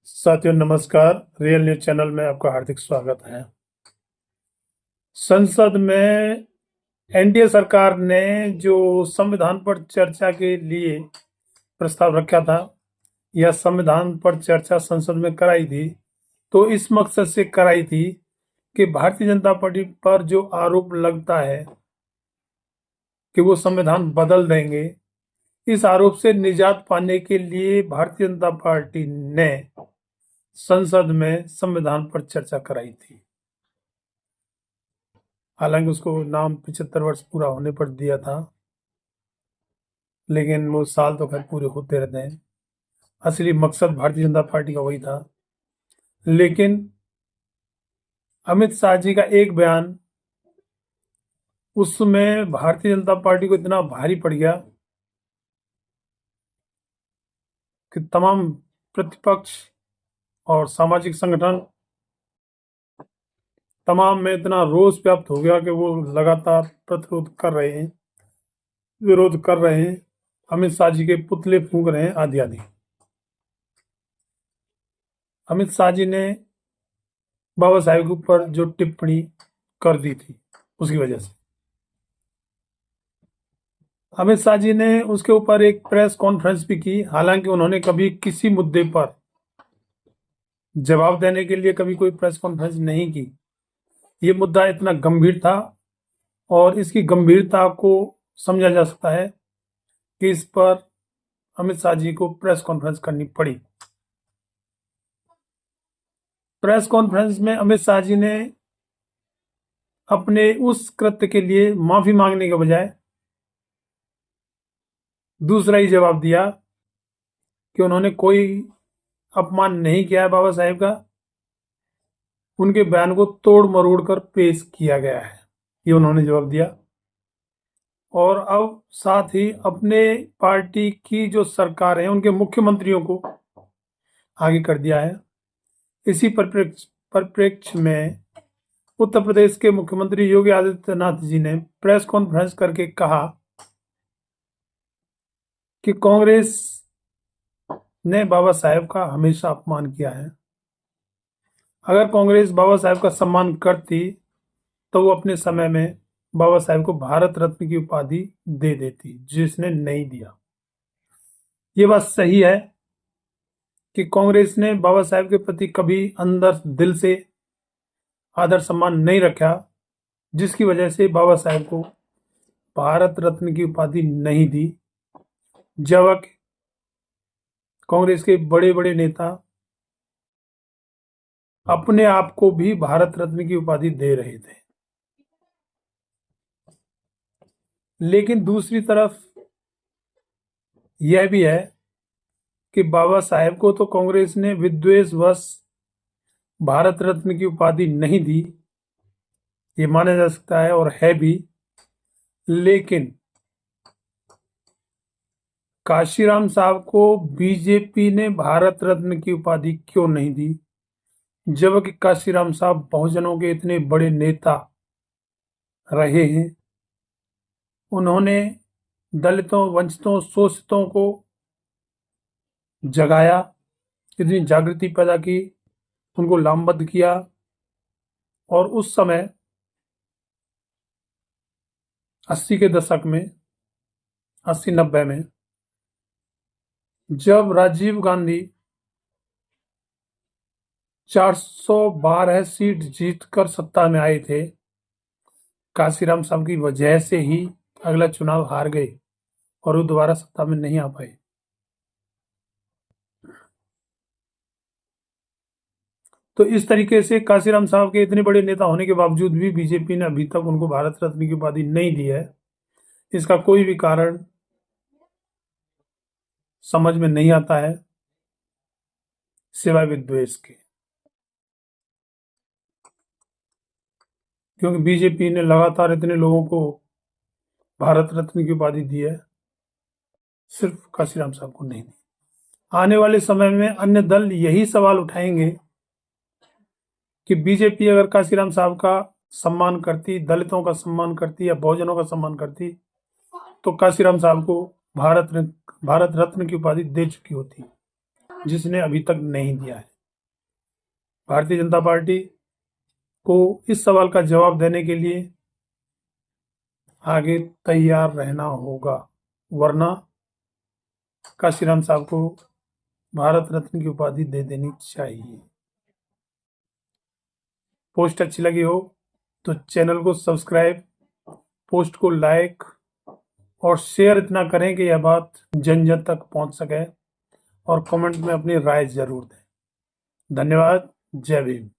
साथियों नमस्कार। Real news channel में आपका हार्दिक स्वागत है। संसद में एनडीए सरकार ने जो संविधान पर चर्चा के लिए प्रस्ताव रखा था या संविधान पर चर्चा संसद में कराई थी, तो इस मकसद से कराई थी कि भारतीय जनता पार्टी पर जो आरोप लगता है कि वो संविधान बदल देंगे, इस आरोप से निजात पाने के लिए भारतीय जनता पार्टी ने संसद में संविधान पर चर्चा कराई थी। हालांकि उसको नाम 75 वर्ष पूरा होने पर दिया था, लेकिन वो साल तो खैर पूरे होते रहते हैं। असली मकसद भारतीय जनता पार्टी का वही था। लेकिन अमित शाह जी का एक बयान उसमें भारतीय जनता पार्टी को इतना भारी पड़ गया कि तमाम प्रतिपक्ष और सामाजिक संगठन तमाम में इतना रोष व्याप्त हो गया कि वो लगातार प्रतिरोध कर रहे हैं, विरोध कर रहे हैं, अमित शाह जी के पुतले फूंक रहे हैं आदि आदि। अमित शाह जी ने बाबा साहेब के ऊपर जो टिप्पणी कर दी थी, उसकी वजह से अमित शाह जी ने उसके ऊपर एक प्रेस कॉन्फ्रेंस भी की। हालांकि उन्होंने कभी किसी मुद्दे पर जवाब देने के लिए कभी कोई प्रेस कॉन्फ्रेंस नहीं की। ये मुद्दा इतना गंभीर था और इसकी गंभीरता को समझा जा सकता है कि इस पर अमित शाह जी को प्रेस कॉन्फ्रेंस करनी पड़ी। प्रेस कॉन्फ्रेंस में अमित शाह जी ने अपने उस कृत्य के लिए माफी मांगने के बजाय दूसरा ही जवाब दिया कि उन्होंने कोई अपमान नहीं किया है बाबा साहेब का, उनके बयान को तोड़ मरोड़ कर पेश किया गया है, ये उन्होंने जवाब दिया। और अब साथ ही अपने पार्टी की जो सरकार है उनके मुख्यमंत्रियों को आगे कर दिया है। इसी परिप्रेक्ष्य में उत्तर प्रदेश के मुख्यमंत्री योगी आदित्यनाथ जी ने प्रेस कॉन्फ्रेंस करके कहा कि कांग्रेस ने बाबा साहेब का हमेशा अपमान किया है। अगर कांग्रेस बाबा साहेब का सम्मान करती तो वो अपने समय में बाबा साहेब को भारत रत्न की उपाधि दे देती, जिसने नहीं दिया। ये बात सही है कि कांग्रेस ने बाबा साहेब के प्रति कभी अंदर दिल से आदर सम्मान नहीं रखा, जिसकी वजह से बाबा साहेब को भारत रत्न की उपाधि नहीं दी। जबकि कांग्रेस के बड़े बड़े नेता अपने आप को भी भारत रत्न की उपाधि दे रहे थे। लेकिन दूसरी तरफ यह भी है कि बाबा साहेब को तो कांग्रेस ने विद्वेषवश भारत रत्न की उपाधि नहीं दी, ये माना जा सकता है और है भी। लेकिन काशीराम साहब को बीजेपी ने भारत रत्न की उपाधि क्यों नहीं दी, जबकि काशीराम साहब बहुजनों के इतने बड़े नेता रहे हैं। उन्होंने दलितों, वंचितों, शोषितों को जगाया, इतनी जागृति पैदा की, उनको लामबद्ध किया। और उस समय 80 के दशक में, 80-90 में जब राजीव गांधी 412 सीट जीतकर सत्ता में आए थे, काशीराम साहब की वजह से ही अगला चुनाव हार गए और वो दोबारा सत्ता में नहीं आ पाए। तो इस तरीके से काशीराम साहब के इतने बड़े नेता होने के बावजूद भी बीजेपी ने अभी तक उनको भारत रत्न की उपाधि नहीं दी है। इसका कोई भी कारण समझ में नहीं आता है सिवाय विद्वेष के, क्योंकि बीजेपी ने लगातार इतने लोगों को भारत रत्न की उपाधि दी है, सिर्फ काशीराम साहब को नहीं दी। आने वाले समय में अन्य दल यही सवाल उठाएंगे कि बीजेपी अगर काशीराम साहब का सम्मान करती, दलितों का सम्मान करती या बहुजनों का सम्मान करती, तो काशीराम साहब को भारत रत्न की उपाधि दे चुकी होती, जिसने अभी तक नहीं दिया है। भारतीय जनता पार्टी को इस सवाल का जवाब देने के लिए आगे तैयार रहना होगा, वरना काशीराम साहब को भारत रत्न की उपाधि दे देनी चाहिए। पोस्ट अच्छी लगी हो तो चैनल को सब्सक्राइब, पोस्ट को लाइक और शेयर इतना करें कि यह बात जन जन तक पहुंच सके, और कमेंट में अपनी राय जरूर दें। धन्यवाद। जय भीम।